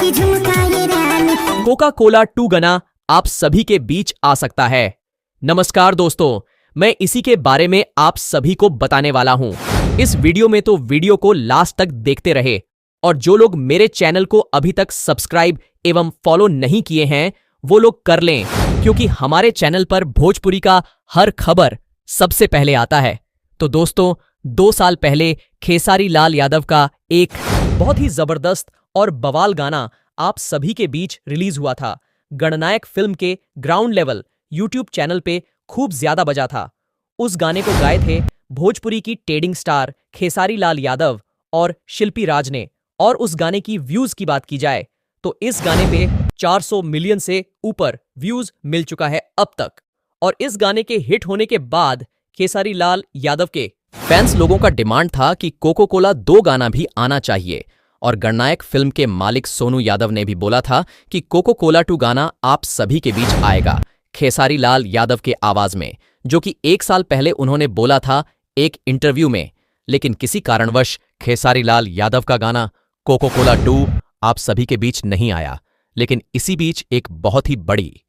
की झुमका ये रानी। कोका कोला 2 गाना आप सभी के बीच आ सकता है। नमस्कार दोस्तों, मैं इसी के बारे में आप सभी को बताने वाला हूं। इस वीडियो में तो वीडियो को लास्ट तक देखते रहे, और जो लोग मेरे चैनल को अभी तक सब्सक्राइब एवं फॉलो नहीं किए हैं वो लोग कर लें, क्योंकि हमारे चैनल पर भोजपुरी का हर खबर सबसे पहले आता है। तो दोस्तों, 2 साल पहले खेसारी लाल यादव का एक बहुत ही जबरदस्त और बवाल गाना आप सभी के बीच रिलीज हुआ था। गणनायक फिल्म के ग्राउंड लेवल यूट्यूब चैनल पे खूब ज्यादा बजा था। उस गाने को गाए थे भोजपुरी की टेडिंग स्टार खेसारी लाल यादव और शिल्पी राज ने। और उस गाने की व्यूज की बात की जाए तो इस गाने पे 400 मिलियन से ऊपर व्यूज मिल चुका है अब तक। और इस गाने के हिट होने के बाद खेसारी लाल यादव के फैंस लोगों का डिमांड था कि कोको कोला 2 गाना भी आना चाहिए, और गणनायक फिल्म के मालिक सोनू यादव ने भी बोला था कि कोको कोला 2 गाना आप सभी के बीच आएगा खेसारी लाल यादव के आवाज में, जो कि 1 साल पहले उन्होंने बोला था एक इंटरव्यू में। लेकिन किसी कारणवश खेसारी लाल यादव का गाना कोको कोला 2 आप सभी के बीच नहीं आया। लेकिन इसी बीच एक बहुत ही बड़ी